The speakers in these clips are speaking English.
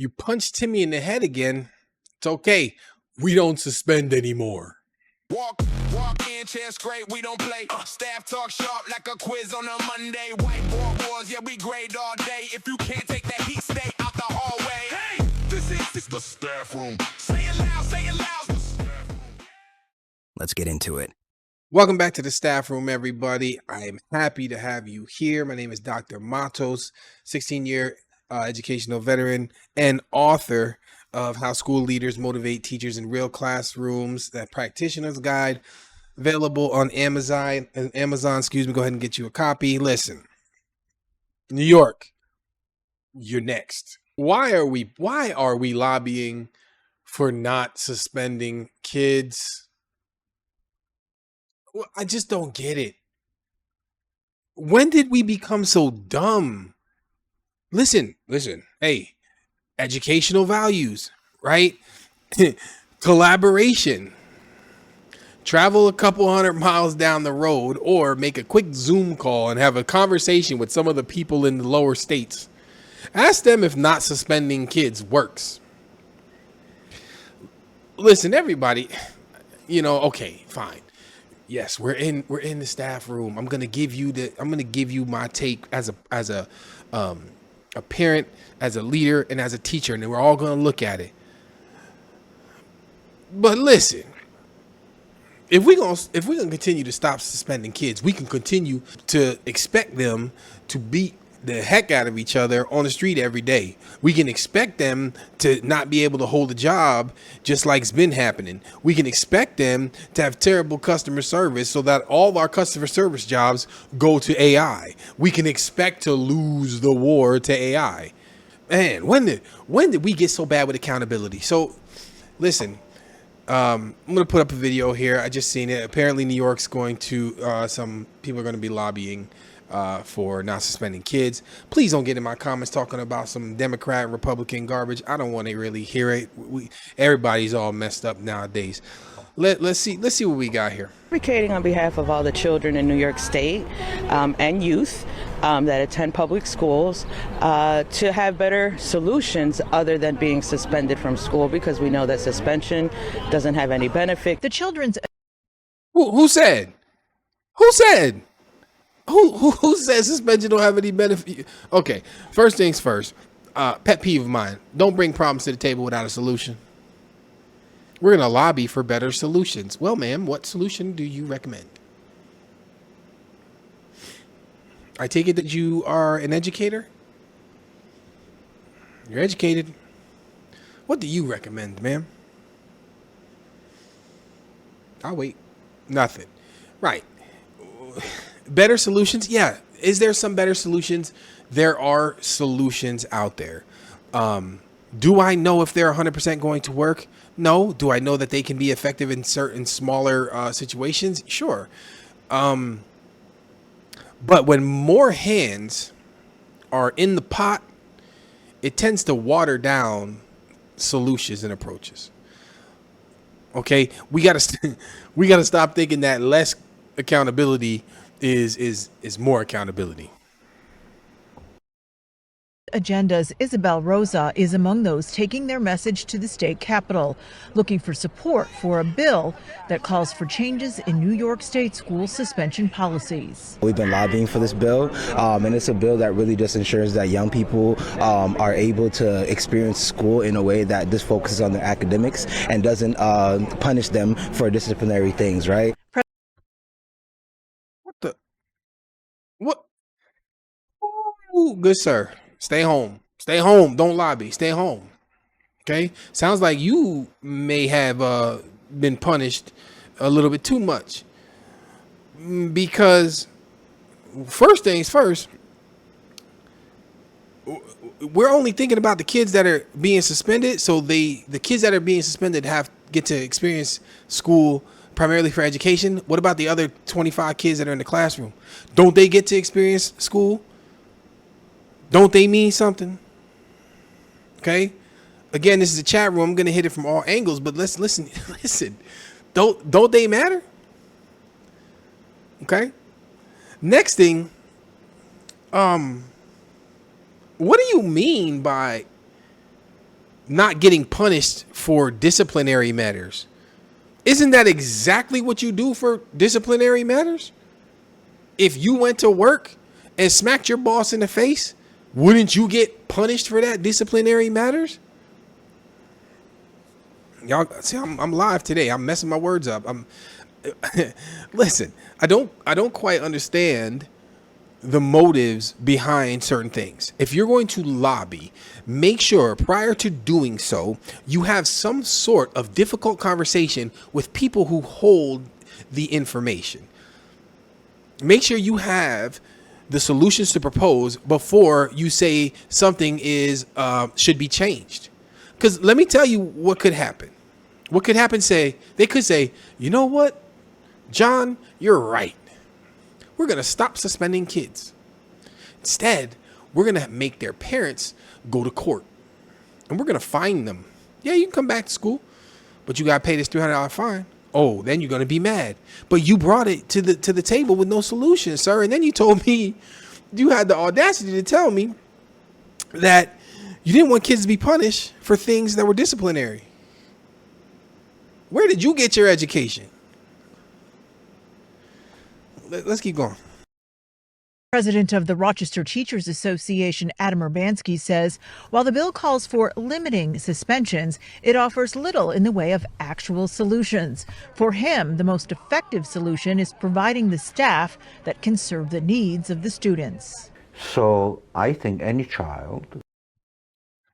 You punch Timmy in the head again. It's okay. We don't suspend anymore. Walk in, chairs great, we don't play. Staff talk sharp like a quiz on a Monday. Whiteboard wars, yeah, we grade all day. If you can't take that heat, stay out the hallway. Hey, this is the staff room. Say it loud, say it loud. The staff room. Let's get into it. Welcome back to the staff room, everybody. I am happy to have you here. My name is Dr. Matos, 16-year educational veteran and author of How School Leaders Motivate Teachers in Real Classrooms, that practitioner's guide, available on Amazon. Go ahead and get you a copy. Listen, New York, you're next. Why are we lobbying for not suspending kids? Well, I just don't get it. When did we become so dumb? Listen. Hey, educational values, right? Collaboration. Travel a couple 100 miles down the road or make a quick Zoom call and have a conversation with some of the people in the lower states. Ask them if not suspending kids works. Listen, everybody, okay, fine. Yes, we're in the staff room. I'm gonna give you my take as a parent, as a leader, and as a teacher, and then we're all gonna look at it. But listen, if we're gonna continue to stop suspending kids, we can continue to expect them to beat the heck out of each other on the street every day. We can expect them to not be able to hold a job, just like it's been happening. We can expect them to have terrible customer service so that all of our customer service jobs go to AI. We can expect to lose the war to AI. Man, when did we get so bad with accountability? So listen, I'm going to put up a video here. I just seen it. Apparently New York's going to, some people are going to be lobbying for not suspending kids. Please don't get in my comments talking about some Democrat, Republican garbage. I don't want to really hear it. Everybody's all messed up nowadays. Let's see what we got here. Advocating on behalf of all the children in New York State and youth that attend public schools to have better solutions other than being suspended from school, because we know that suspension doesn't have any benefit. The children's Who said? Who said? Who says suspension don't have any benefit? Okay, first things first. Pet peeve of mine: don't bring problems to the table without a solution. We're gonna lobby for better solutions. Well, ma'am, what solution do you recommend? I take it that you are an educator. You're educated. What do you recommend, ma'am? I'll wait. Nothing. Right. Better solutions? Yeah. Is there some better solutions? There are solutions out there. Do I know if they're 100% going to work? No. Do I know that they can be effective in certain smaller situations? Sure. But when more hands are in the pot, it tends to water down solutions and approaches. Okay, we gotta stop thinking that less accountability is more accountability. agendas, Isabel Rosa is among those taking their message to the state capitol, looking for support for a bill that calls for changes in New York State school suspension policies. We've been lobbying for this bill, and it's a bill that really just ensures that young people are able to experience school in a way that just focuses on their academics and doesn't punish them for disciplinary things, right? What? Ooh, good sir. Stay home. Stay home. Don't lobby. Stay home. Okay? Sounds like you may have been punished a little bit too much. Because first things first, we're only thinking about the kids that are being suspended. So the kids that are being suspended get to experience school primarily for education. What about the other 25 kids that are in the classroom? Don't they get to experience school? Don't they mean something? Okay. Again, this is a chat room. I'm going to hit it from all angles, but let's listen. Don't they matter? Okay. Next thing, what do you mean by not getting punished for disciplinary matters. Isn't that exactly what you do for disciplinary matters? If you went to work and smacked your boss in the face, wouldn't you get punished for that disciplinary matters? Y'all see, I'm live today. I'm messing my words up. Listen, I don't quite understand the motives behind certain things. If you're going to lobby, make sure prior to doing so, you have some sort of difficult conversation with people who hold the information. Make sure you have the solutions to propose before you say something is should be changed. Because let me tell you what could happen. What could happen? They could say, you know what, John, you're right. We're going to stop suspending kids. Instead, we're going to make their parents go to court. And we're going to fine them. Yeah, you can come back to school, but you got to pay this $300 fine. Oh, then you're going to be mad. But you brought it to the table with no solution, sir. And then you told me, you had the audacity to tell me that you didn't want kids to be punished for things that were disciplinary. Where did you get your education? Let's keep going. President of the Rochester Teachers Association, Adam Urbanski, says while the bill calls for limiting suspensions, it offers little in the way of actual solutions. For him, the most effective solution is providing the staff that can serve the needs of the students. So I think any child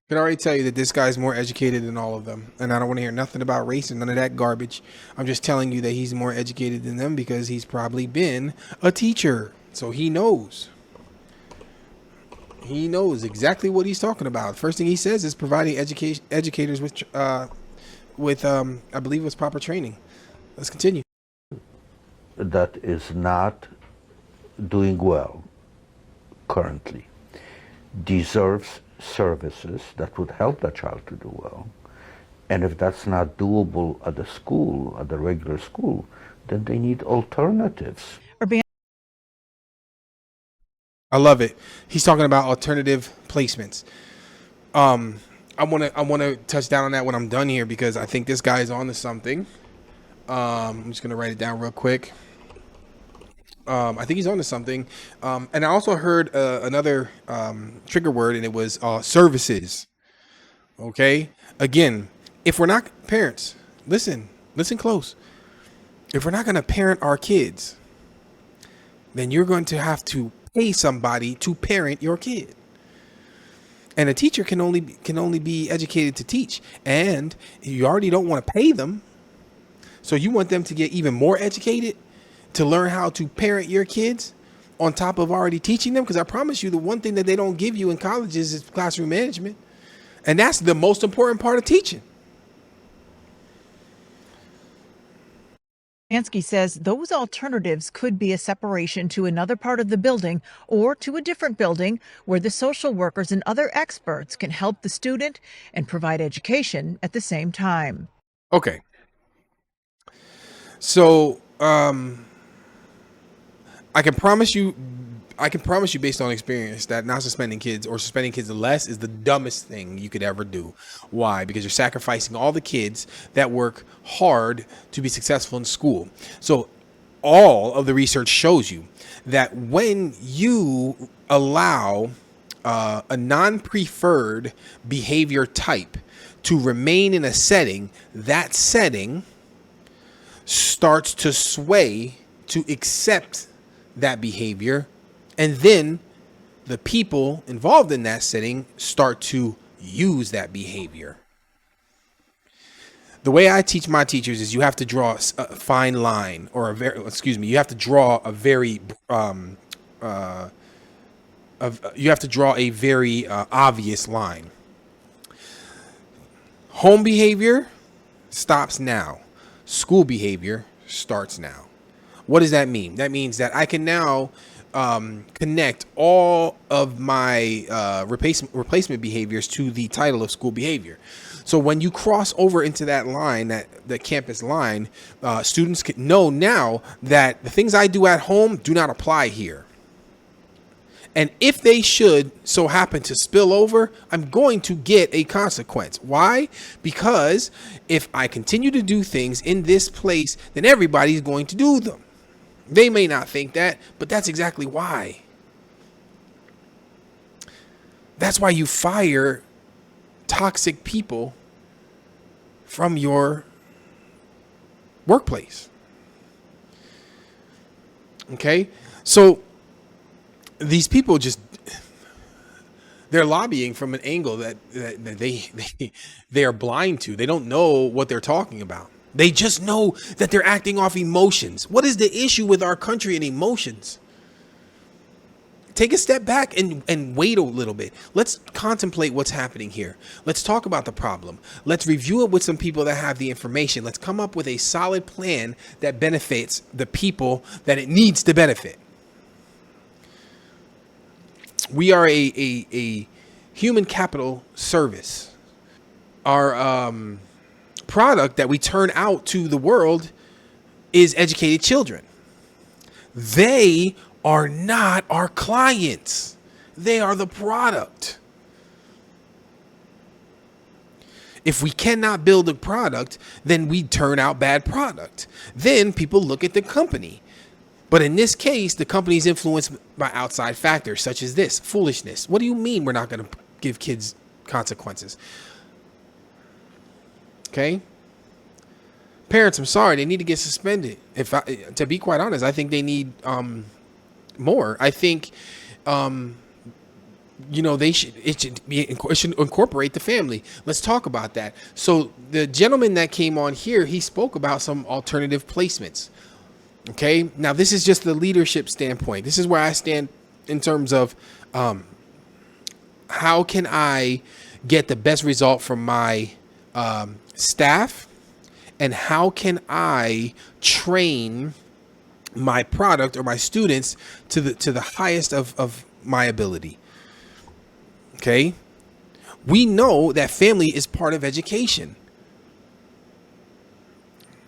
I can already tell you that this guy's more educated than all of them. And I don't want to hear nothing about race and none of that garbage. I'm just telling you that he's more educated than them because he's probably been a teacher. So he knows. He knows exactly what he's talking about. First thing he says is providing educators with I believe it was proper training. Let's continue. that is not doing well currently deserves services that would help that child to do well. And if that's not doable at the school, at the regular school, then they need alternatives. I love it. He's talking about alternative placements. I want to touch down on that when I'm done here because I think this guy is on to something. I'm just going to write it down real quick. I think he's on to something. And I also heard another trigger word, and it was services. Okay? Again, if we're not parents, listen close. If we're not going to parent our kids, then you're going to have to pay somebody to parent your kid. And a teacher can only be educated to teach. And you already don't want to pay them. So you want them to get even more educated to learn how to parent your kids on top of already teaching them. Because I promise you, the one thing that they don't give you in colleges is classroom management. And that's the most important part of teaching. Urbanski says those alternatives could be a separation to another part of the building or to a different building where the social workers and other experts can help the student and provide education at the same time. Okay. So, I can promise you based on experience that not suspending kids or suspending kids less is the dumbest thing you could ever do. Why? Because you're sacrificing all the kids that work hard to be successful in school. So all of the research shows you that when you allow a non-preferred behavior type to remain in a setting, that setting starts to sway to accept that behavior. And then the people involved in that setting start to use that behavior. The way I teach my teachers is you have to draw a fine line, or you have to draw a very obvious line. Home behavior stops now. School behavior starts now. What does that mean? That means that I can now connect all of my replacement behaviors to the title of school behavior. So when you cross over into that line, the campus line, students can know now that the things I do at home do not apply here. And if they should so happen to spill over, I'm going to get a consequence. Why? Because if I continue to do things in this place, then everybody's going to do them. They may not think that, but that's exactly why. That's why you fire toxic people from your workplace. Okay? So these people they're lobbying from an angle that they are blind to. They don't know what they're talking about. They just know that they're acting off emotions. What is the issue with our country and emotions? Take a step back and wait a little bit. Let's contemplate what's happening here. Let's talk about the problem. Let's review it with some people that have the information. Let's come up with a solid plan that benefits the people that it needs to benefit. We are a human capital service. Our product that we turn out to the world is educated children. They are not our clients. They are the product. If we cannot build a product, then we turn out bad product. Then people look at the company. But in this case, the company is influenced by outside factors such as this foolishness. What do you mean we're not going to give kids consequences? Okay. Parents, I'm sorry, they need to get suspended. To be quite honest, I think they need more. I think it should incorporate the family. Let's talk about that. So the gentleman that came on here, he spoke about some alternative placements. Okay, now this is just the leadership standpoint. This is where I stand in terms of how can I get the best result from my staff, and how can I train my product or my students to the highest of my ability. Okay, we know that family is part of education.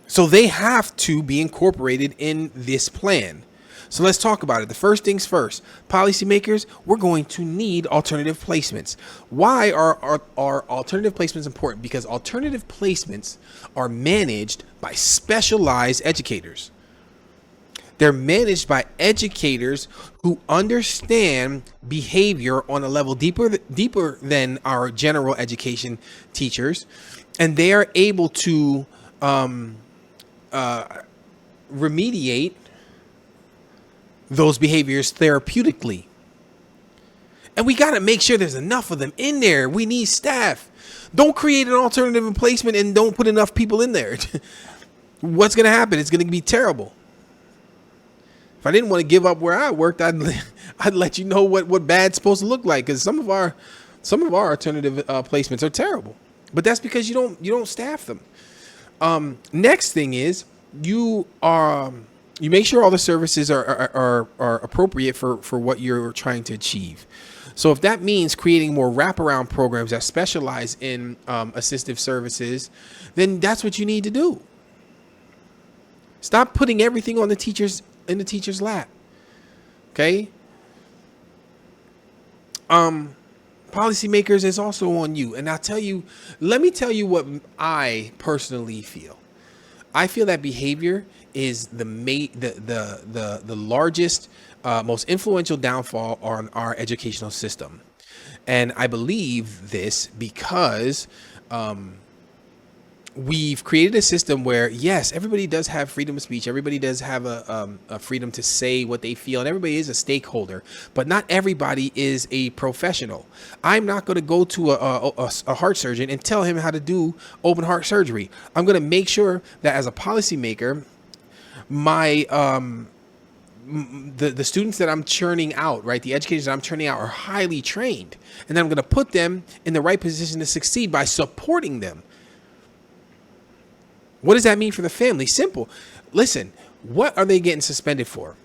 So they have to be incorporated in this plan. So let's talk about it. The first things first, policymakers, we're going to need alternative placements. Why are alternative placements important? Because alternative placements are managed by specialized educators. They're managed by educators who understand behavior on a level deeper than our general education teachers. And they are able to remediate those behaviors therapeutically. And we got to make sure there's enough of them in there. We need staff. Don't create an alternative placement and don't put enough people in there. What's going to happen? It's going to be terrible. If I didn't want to give up where I worked, I'd let you know what bad's supposed to look like, because some of our alternative placements are terrible. But that's because you don't staff them. Next thing is you make sure all the services are appropriate for what you're trying to achieve. So if that means creating more wraparound programs that specialize in assistive services, then that's what you need to do. Stop putting everything on the teacher's lap. Okay. Policymakers is also on you. And let me tell you what I personally feel. I feel that behavior is the largest, most influential downfall on our educational system. And I believe this because we've created a system where, yes, everybody does have freedom of speech. Everybody does have a freedom to say what they feel, and everybody is a stakeholder, but not everybody is a professional. I'm not going to go to a heart surgeon and tell him how to do open heart surgery. I'm going to make sure that as a policymaker, my the students that I'm churning out, right, the educators that I'm churning out are highly trained, and then I'm going to put them in the right position to succeed by supporting them. What does that mean for the family? Simple. Listen, what are they getting suspended for?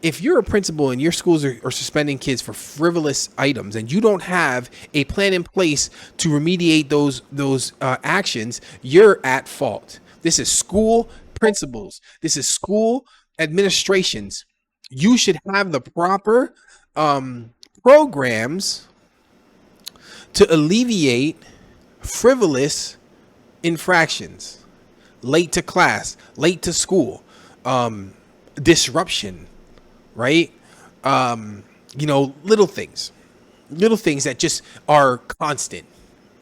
If you're a principal and your schools are suspending kids for frivolous items and you don't have a plan in place to remediate those actions, you're at fault. This is school principals. This is school administrations. You should have the proper programs to alleviate frivolous infractions, late to class, late to school, disruption, right? Little things that just are constant.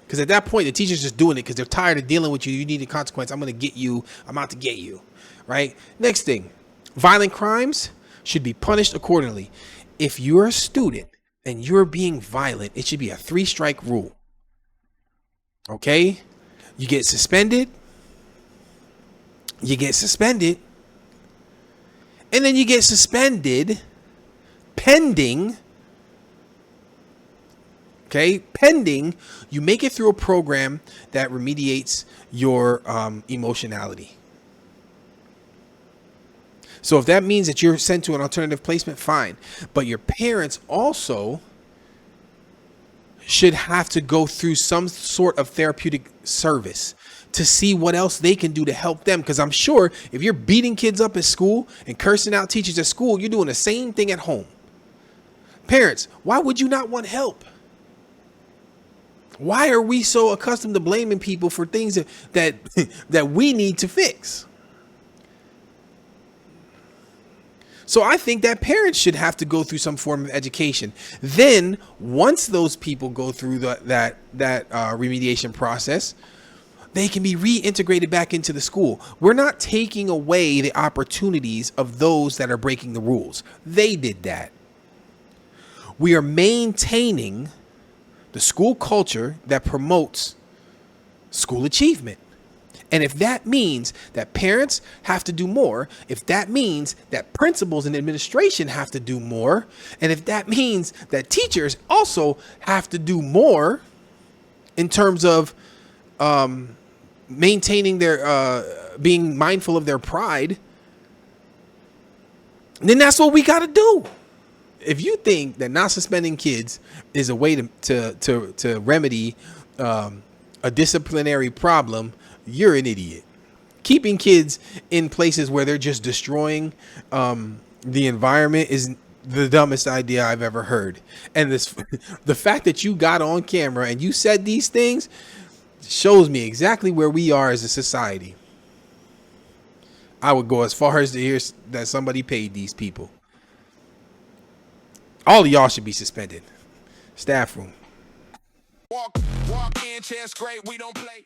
Because at that point, the teacher's just doing it because they're tired of dealing with you. You need a consequence. I'm going to get you. I'm out to get you, right? Next thing, violent crimes should be punished accordingly. If you're a student and you're being violent, it should be a 3-strike rule. Okay? You get suspended. And then you get suspended pending. Okay, pending you make it through a program that remediates your emotionality. So if that means that you're sent to an alternative placement, fine. But your parents also should have to go through some sort of therapeutic service to see what else they can do to help them. Because I'm sure if you're beating kids up at school and cursing out teachers at school, you're doing the same thing at home. Parents, why would you not want help? Why are we so accustomed to blaming people for things that we need to fix? So I think that parents should have to go through some form of education. Then once those people go through that remediation process, they can be reintegrated back into the school. We're not taking away the opportunities of those that are breaking the rules. They did that. We are maintaining the school culture that promotes school achievement. And if that means that parents have to do more, if that means that principals and administration have to do more, and if that means that teachers also have to do more in terms of maintaining their, being mindful of their pride, then that's what we got to do. If you think that not suspending kids is a way to remedy a disciplinary problem, you're an idiot. Keeping kids in places where they're just destroying the environment is the dumbest idea I've ever heard. And the fact that you got on camera and you said these things shows me exactly where we are as a society. I would go as far as to hear that somebody paid these people. All of y'all should be suspended. Staff room. Walk in, chance great, we don't play.